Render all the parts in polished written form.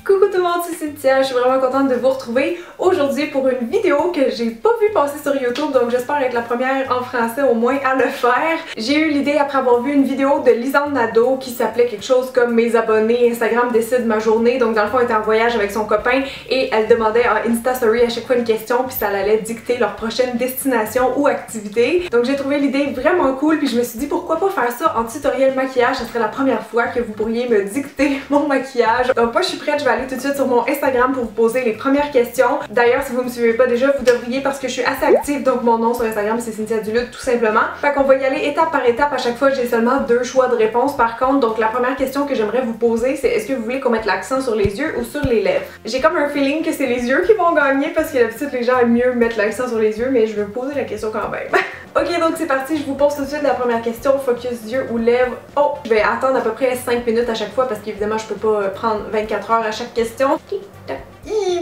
Coucou tout le monde, c'est Cynthia, je suis vraiment contente de vous retrouver aujourd'hui pour une vidéo que j'ai pas vu passer sur YouTube, donc j'espère être la première en français au moins à le faire. J'ai eu l'idée après avoir vu une vidéo de Lisanne Nadeau qui s'appelait quelque chose comme mes abonnés Instagram décident ma journée, donc dans le fond elle était en voyage avec son copain et elle demandait en Insta Story à chaque fois une question puis ça allait dicter leur prochaine destination ou activité. Donc j'ai trouvé l'idée vraiment cool puis je me suis dit pourquoi pas faire ça en tutoriel maquillage, ça serait la première fois que vous pourriez me dicter mon maquillage. Donc moi je suis prête, je vais aller tout de suite sur mon Instagram pour vous poser les premières questions. D'ailleurs, si vous me suivez pas déjà, vous devriez parce que je suis assez active, donc mon nom sur Instagram c'est Cynthia Duluth tout simplement. Fait qu'on va y aller étape par étape. À chaque fois, j'ai seulement deux choix de réponse par contre. Donc la première question que j'aimerais vous poser, c'est est-ce que vous voulez qu'on mette l'accent sur les yeux ou sur les lèvres? J'ai comme un feeling que c'est les yeux qui vont gagner parce que d'habitude les gens aiment mieux mettre l'accent sur les yeux, mais je vais vous poser la question quand même. Ok, donc c'est parti, je vous pose tout de suite la première question. Focus yeux ou lèvres. Oh, je vais attendre à peu près 5 minutes à chaque fois parce qu'évidemment je peux pas prendre 24 heures à chaque question.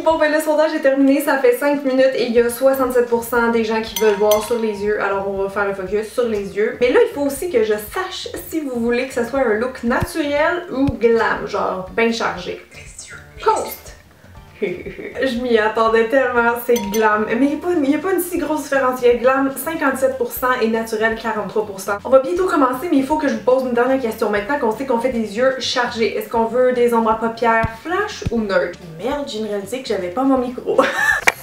Bon ben le sondage est terminé, ça fait 5 minutes et il y a 67% des gens qui veulent voir sur les yeux, alors on va faire le focus sur les yeux. Mais là il faut aussi que je sache si vous voulez que ça soit un look naturel ou glam, genre bien chargé. Post! Je m'y attendais tellement, c'est glam. Mais il n'y a pas une si grosse différence. Il y a glam 57% et naturel 43%. On va bientôt commencer, mais il faut que je vous pose une dernière question. Maintenant qu'on sait qu'on fait des yeux chargés, est-ce qu'on veut des ombres à paupières flash ou neutres? Merde, j'ai réalisé que j'avais pas mon micro.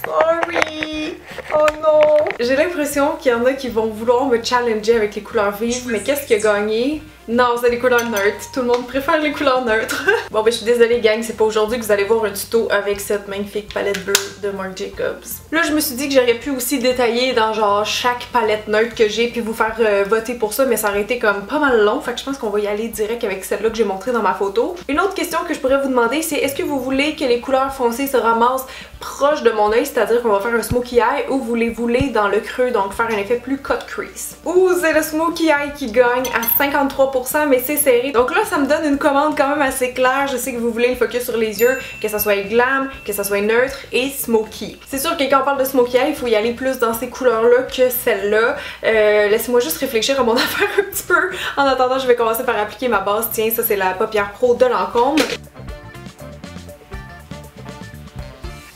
Sorry! Oh non! J'ai l'impression qu'il y en a qui vont vouloir me challenger avec les couleurs vives, mais qu'est-ce qui a gagné? Non, c'est les couleurs neutres. Tout le monde préfère les couleurs neutres. Bon ben je suis désolée gang, c'est pas aujourd'hui que vous allez voir un tuto avec cette magnifique palette bleue de Marc Jacobs. Là je me suis dit que j'aurais pu aussi détailler dans genre chaque palette neutre que j'ai puis vous faire voter pour ça, mais ça aurait été comme pas mal long, fait que je pense qu'on va y aller direct avec celle-là que j'ai montrée dans ma photo. Une autre question que je pourrais vous demander c'est est-ce que vous voulez que les couleurs foncées se ramassent proche de mon œil, c'est-à-dire qu'on va faire un smokey eye, ou vous les voulez dans le creux, donc faire un effet plus cut crease. Ouh, c'est le smokey eye qui gagne à 53%, mais c'est serré. Donc là, ça me donne une commande quand même assez claire. Je sais que vous voulez le focus sur les yeux, que ça soit glam, que ça soit neutre et smoky. C'est sûr que quand on parle de smokey eye, il faut y aller plus dans ces couleurs-là que celle-là. Laissez-moi juste réfléchir à mon affaire un petit peu. En attendant, je vais commencer par appliquer ma base. Tiens, ça c'est la paupière pro de Lancôme.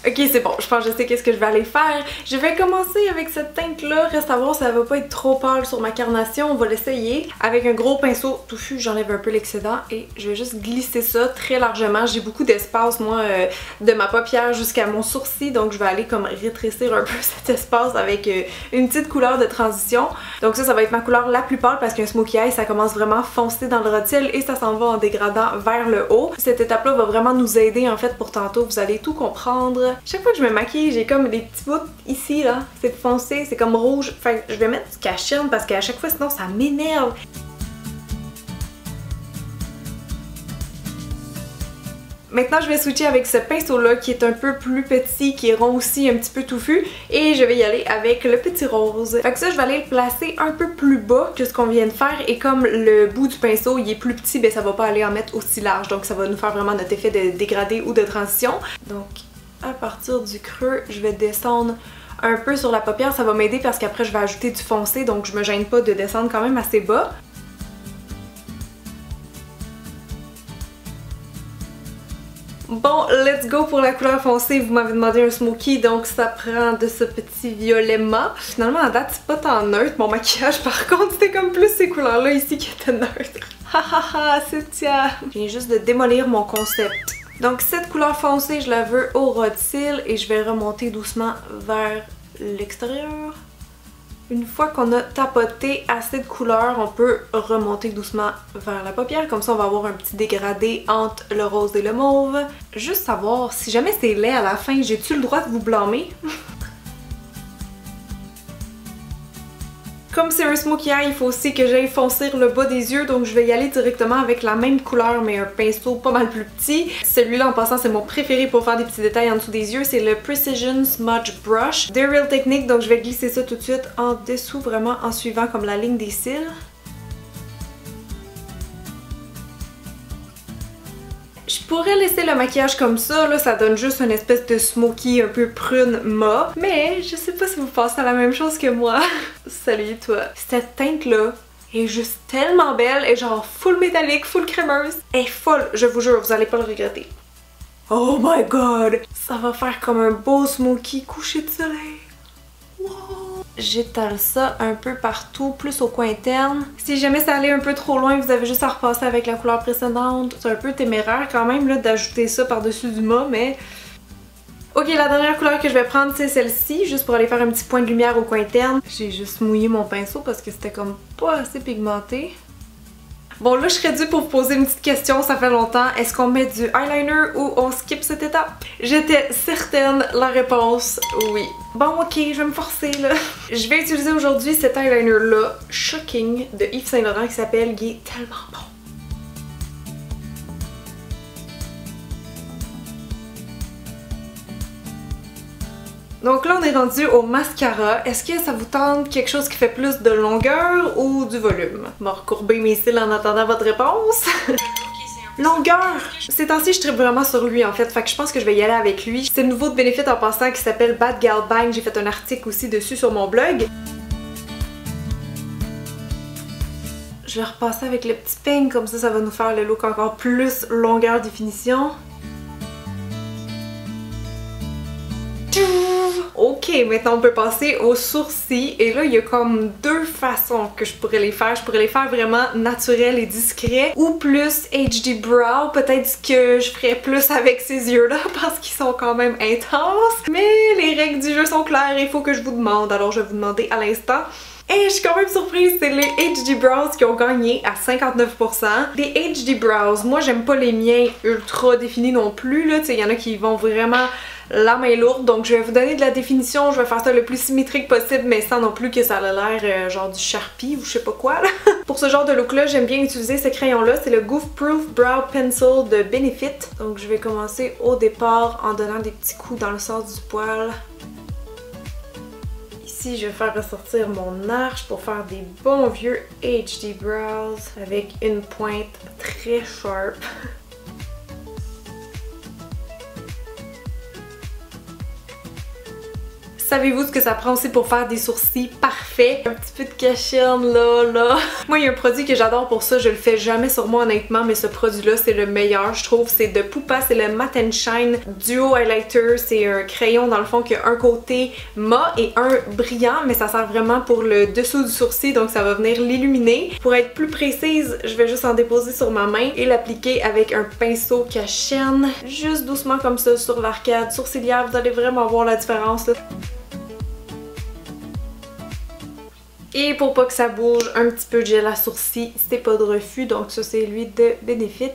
Ok, c'est bon, je pense que je sais qu'est-ce que je vais aller faire. Je vais commencer avec cette teinte-là. Reste à voir si ça va pas être trop pâle sur ma carnation. On va l'essayer. Avec un gros pinceau touffu, j'enlève un peu l'excédent et je vais juste glisser ça très largement. J'ai beaucoup d'espace, moi, de ma paupière jusqu'à mon sourcil. Donc, je vais aller comme rétrécir un peu cet espace avec une petite couleur de transition. Donc ça va être ma couleur la plus pâle parce qu'un smokey eye, ça commence vraiment foncé dans le rôtil et ça s'en va en dégradant vers le haut. Cette étape-là va vraiment nous aider en fait pour tantôt. Vous allez tout comprendre. Chaque fois que je me maquille, j'ai comme des petits bouts ici là, c'est foncé, c'est comme rouge. Fait que je vais mettre du cache-cerne parce qu'à chaque fois sinon ça m'énerve. Maintenant, je vais switcher avec ce pinceau-là qui est un peu plus petit, qui est rond aussi, un petit peu touffu. Et je vais y aller avec le petit rose. Fait que ça, je vais aller le placer un peu plus bas que ce qu'on vient de faire. Et comme le bout du pinceau, il est plus petit, ben ça va pas aller en mettre aussi large. Donc ça va nous faire vraiment notre effet de dégradé ou de transition. Donc à partir du creux, je vais descendre un peu sur la paupière. Ça va m'aider parce qu'après, je vais ajouter du foncé. Donc je me gêne pas de descendre quand même assez bas. Bon, let's go pour la couleur foncée. Vous m'avez demandé un smoky, donc ça prend de ce petit violet mat. Finalement, à date, c'est pas tant neutre. Mon maquillage, par contre, c'était comme plus ces couleurs-là ici qui étaient neutres. Hahaha, c'est tiens. Je viens juste de démolir mon concept. Donc cette couleur foncée, je la veux au ras de cils et je vais remonter doucement vers l'extérieur. Une fois qu'on a tapoté assez de couleurs, on peut remonter doucement vers la paupière. Comme ça, on va avoir un petit dégradé entre le rose et le mauve. Juste savoir, si jamais c'est laid à la fin, j'ai-tu le droit de vous blâmer? Comme c'est un smokey eye, il faut aussi que j'aille foncir le bas des yeux, donc je vais y aller directement avec la même couleur mais un pinceau pas mal plus petit. Celui-là en passant c'est mon préféré pour faire des petits détails en dessous des yeux, c'est le Precision Smudge Brush de Real Technique, donc je vais glisser ça tout de suite en dessous vraiment en suivant comme la ligne des cils. Je pourrais laisser le maquillage comme ça, là, ça donne juste une espèce de smoky un peu prune mat. Mais je sais pas si vous pensez à la même chose que moi. Salut toi. Cette teinte-là est juste tellement belle, elle est genre full métallique, full crémeuse. Elle est folle, je vous jure, vous allez pas le regretter. Oh my god! Ça va faire comme un beau smoky couché de soleil. Wow! J'étale ça un peu partout, plus au coin interne. Si jamais ça allait un peu trop loin, vous avez juste à repasser avec la couleur précédente. C'est un peu téméraire quand même là d'ajouter ça par-dessus du mat, mais... Ok, la dernière couleur que je vais prendre, c'est celle-ci, juste pour aller faire un petit point de lumière au coin interne. J'ai juste mouillé mon pinceau parce que c'était comme pas assez pigmenté. Bon, là, je serais due pour vous poser une petite question, ça fait longtemps. Est-ce qu'on met du eyeliner ou on skip cette étape? J'étais certaine, la réponse, oui. Bon, ok, je vais me forcer, là. Je vais utiliser aujourd'hui cet eyeliner-là, Shocking, de Yves Saint Laurent, qui s'appelle « Il est tellement bon ». Donc là, on est rendu au mascara. Est-ce que ça vous tente quelque chose qui fait plus de longueur ou du volume? Je vais recourber mes cils en attendant votre réponse. Longueur! Ces temps-ci, je tripe vraiment sur lui en fait que je pense que je vais y aller avec lui. C'est le nouveau de Benefit en passant qui s'appelle Bad Gal Bang. J'ai fait un article aussi dessus sur mon blog. Je vais repasser avec le petit peigne, comme ça va nous faire le look encore plus longueur définition. Ok, maintenant on peut passer aux sourcils et là il y a comme deux façons que je pourrais les faire. Je pourrais les faire vraiment naturels et discrets ou plus HD brow, peut-être que je ferais plus avec ces yeux-là parce qu'ils sont quand même intenses. Mais les règles du jeu sont claires, il faut que je vous demande, alors je vais vous demander à l'instant. Et je suis quand même surprise, c'est les HD Brows qui ont gagné à 59%. Les HD Brows, moi j'aime pas les miens ultra définis non plus, là, tu sais, il y en a qui vont vraiment la main lourde, donc je vais vous donner de la définition, je vais faire ça le plus symétrique possible, mais sans non plus que ça a l'air genre du Sharpie ou je sais pas quoi, là. Pour ce genre de look-là, j'aime bien utiliser ce crayon-là, c'est le Goof Proof Brow Pencil de Benefit. Donc je vais commencer au départ en donnant des petits coups dans le sens du poil. Ici, je vais faire ressortir mon arche pour faire des bons vieux HD brows avec une pointe très sharp. Savez-vous ce que ça prend aussi pour faire des sourcils parfaits? Un petit peu de cacherne là. Moi, il y a un produit que j'adore pour ça, je le fais jamais sur moi honnêtement, mais ce produit-là, c'est le meilleur, je trouve. C'est de Pupa, c'est le Matte and Shine Duo Highlighter. C'est un crayon, dans le fond, qui a un côté mat et un brillant, mais ça sert vraiment pour le dessous du sourcil, donc ça va venir l'illuminer. Pour être plus précise, je vais juste en déposer sur ma main et l'appliquer avec un pinceau cachenne, juste doucement comme ça sur l'arcade sourcilière. Vous allez vraiment voir la différence, là. Et pour pas que ça bouge, un petit peu de gel à sourcils, c'est pas de refus, donc ça c'est lui de Benefit.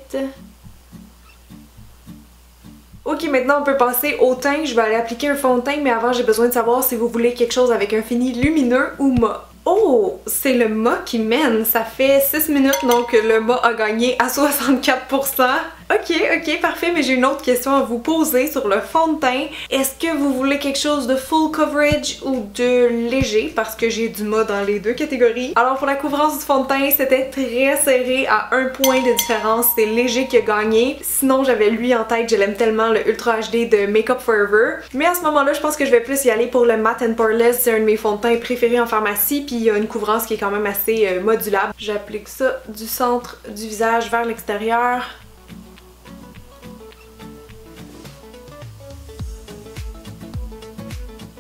Ok, maintenant on peut passer au teint, je vais aller appliquer un fond de teint, mais avant j'ai besoin de savoir si vous voulez quelque chose avec un fini lumineux ou mat. Oh, c'est le mat qui mène, ça fait 6 minutes, donc le mat a gagné à 64%. Ok, parfait, mais j'ai une autre question à vous poser sur le fond de teint. Est-ce que vous voulez quelque chose de full coverage ou de léger? Parce que j'ai du mat dans les deux catégories. Alors pour la couvrance du fond de teint, c'était très serré à 1 point de différence. C'est léger qui a gagné. Sinon, j'avais lui en tête, je l'aime tellement, le Ultra HD de Makeup Forever. Mais à ce moment-là, je pense que je vais plus y aller pour le Matte and Poreless. C'est un de mes fonds de teint préférés en pharmacie. Puis il y a une couvrance qui est quand même assez modulable. J'applique ça du centre du visage vers l'extérieur.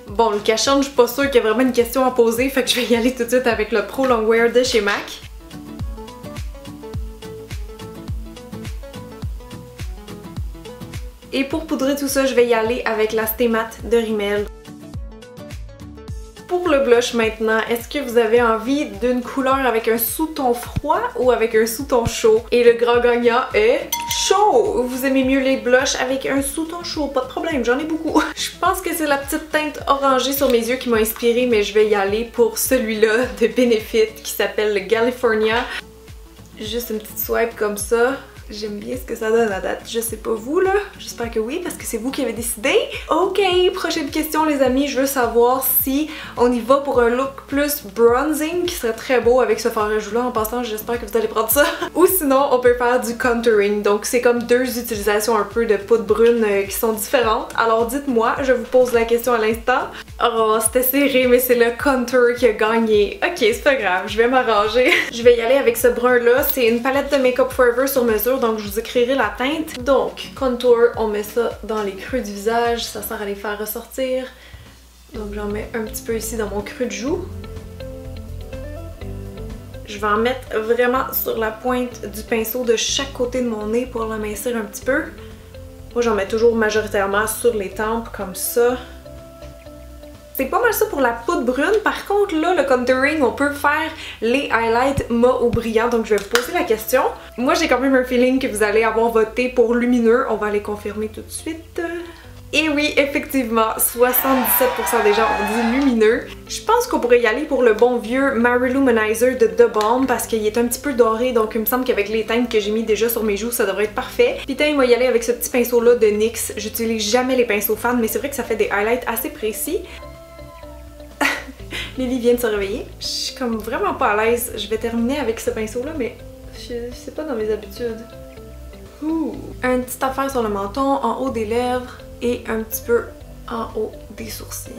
Bon, le cachon, je suis pas sûre qu'il y a vraiment une question à poser, fait que je vais y aller tout de suite avec le Pro Longwear de chez MAC. Et pour poudrer tout ça, je vais y aller avec la Stay Matte de Rimmel. Pour le blush maintenant, est-ce que vous avez envie d'une couleur avec un sous-ton froid ou avec un sous-ton chaud? Et le grand gagnant est chaud! Vous aimez mieux les blushs avec un sous-ton chaud? Pas de problème, j'en ai beaucoup. Je pense que c'est la petite teinte orangée sur mes yeux qui m'a inspirée, mais je vais y aller pour celui-là de Benefit qui s'appelle le California. Juste une petite swipe comme ça. J'aime bien ce que ça donne à date. Je sais pas vous là, j'espère que oui parce que c'est vous qui avez décidé. Ok, prochaine question les amis, je veux savoir si on y va pour un look plus bronzing qui serait très beau avec ce fard à joues là. En passant, j'espère que vous allez prendre ça. Ou sinon, on peut faire du contouring. Donc c'est comme deux utilisations un peu de poudre brune qui sont différentes. Alors dites-moi, je vous pose la question à l'instant. Oh, c'était serré, mais c'est le contour qui a gagné. Ok, c'est pas grave, je vais m'arranger. Je vais y aller avec ce brun-là. C'est une palette de Make Up Forever sur mesure, donc je vous écrirai la teinte. Donc, contour, on met ça dans les creux du visage, ça sert à les faire ressortir. Donc j'en mets un petit peu ici dans mon creux de joue. Je vais en mettre vraiment sur la pointe du pinceau de chaque côté de mon nez pour l'amincir un petit peu. Moi, j'en mets toujours majoritairement sur les tempes, comme ça. C'est pas mal ça pour la poudre brune. Par contre, là, le contouring, on peut faire les highlights mat ou brillants. Donc, je vais vous poser la question. Moi, j'ai quand même un feeling que vous allez avoir voté pour lumineux. On va aller confirmer tout de suite. Et oui, effectivement, 77% des gens ont dit lumineux. Je pense qu'on pourrait y aller pour le bon vieux Mary-Lou-Manizer de The Balm parce qu'il est un petit peu doré, donc il me semble qu'avec les teintes que j'ai mis déjà sur mes joues, ça devrait être parfait. Puis il va y aller avec ce petit pinceau-là de NYX. J'utilise jamais les pinceaux fans, mais c'est vrai que ça fait des highlights assez précis. Lily vient de se réveiller. Je suis comme vraiment pas à l'aise. Je vais terminer avec ce pinceau-là, mais c'est pas dans mes habitudes. Ouh. Une petite affaire sur le menton, en haut des lèvres. Et un petit peu en haut des sourcils.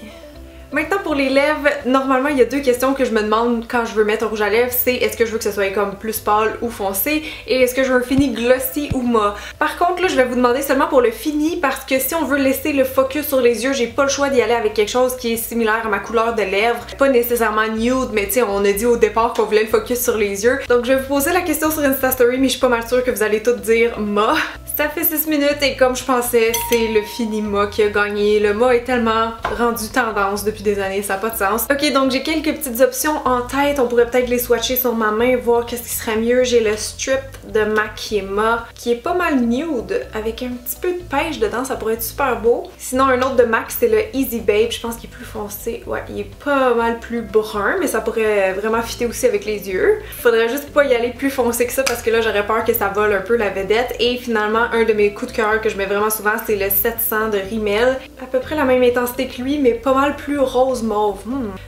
Maintenant pour les lèvres, normalement il y a deux questions que je me demande quand je veux mettre un rouge à lèvres, c'est est-ce que je veux que ce soit comme plus pâle ou foncé et est-ce que je veux un fini glossy ou mat. Par contre là je vais vous demander seulement pour le fini parce que si on veut laisser le focus sur les yeux, j'ai pas le choix d'y aller avec quelque chose qui est similaire à ma couleur de lèvres. Pas nécessairement nude, mais tu sais on a dit au départ qu'on voulait le focus sur les yeux. Donc je vais vous poser la question sur Insta Story mais je suis pas mal sûre que vous allez toutes dire mat. Ça fait 6 minutes et comme je pensais, c'est le fini mat qui a gagné. Le mat est tellement rendu tendance depuis des années, ça n'a pas de sens. Ok, donc j'ai quelques petites options en tête. On pourrait peut-être les swatcher sur ma main, voir qu'est-ce qui serait mieux. J'ai le strip de MAC qui est mat, qui est pas mal nude, avec un petit peu de pêche dedans, ça pourrait être super beau. Sinon, un autre de MAC, c'est le Easy Babe. Je pense qu'il est plus foncé. Ouais, il est pas mal plus brun, mais ça pourrait vraiment fitter aussi avec les yeux. Faudrait juste pas y aller plus foncé que ça parce que là, j'aurais peur que ça vole un peu la vedette. Et finalement, un de mes coups de cœur que je mets vraiment souvent, c'est le 700 de Rimmel. À peu près la même intensité que lui, mais pas mal plus rose mauve.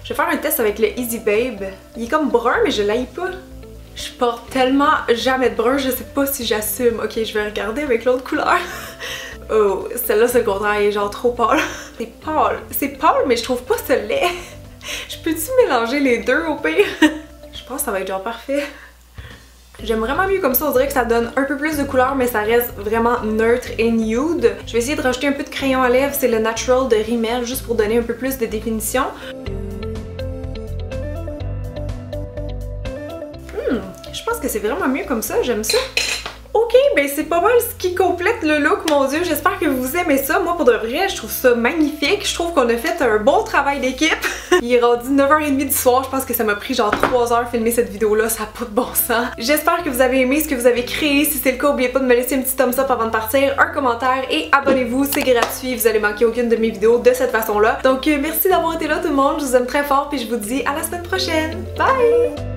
Je vais faire un test avec le Easy Babe. Il est comme brun, mais je l'haïs pas. Je porte tellement jamais de brun, je sais pas si j'assume. Ok, je vais regarder avec l'autre couleur. Oh, celle-là, c'est le contraire, elle est genre trop pâle. C'est pâle. C'est pâle, mais je trouve pas ce lait. Je peux-tu mélanger les deux au pire? Je pense que ça va être genre parfait. J'aime vraiment mieux comme ça, on dirait que ça donne un peu plus de couleur mais ça reste vraiment neutre et nude. Je vais essayer de rajouter un peu de crayon à lèvres, c'est le Natural de Rimmel juste pour donner un peu plus de définition. Je pense que c'est vraiment mieux comme ça, j'aime ça. Ok, ben c'est pas mal ce qui complète le look, mon dieu, j'espère que vous aimez ça. Moi, pour de vrai, je trouve ça magnifique. Je trouve qu'on a fait un bon travail d'équipe. Il est rendu 9h30 du soir, je pense que ça m'a pris genre 3 heures filmer cette vidéo-là, ça n'a pas de bon sens. J'espère que vous avez aimé ce que vous avez créé. Si c'est le cas, n'oubliez pas de me laisser un petit thumbs up avant de partir, un commentaire et abonnez-vous, c'est gratuit, vous allez manquer aucune de mes vidéos de cette façon-là. Donc merci d'avoir été là tout le monde, je vous aime très fort puis je vous dis à la semaine prochaine. Bye!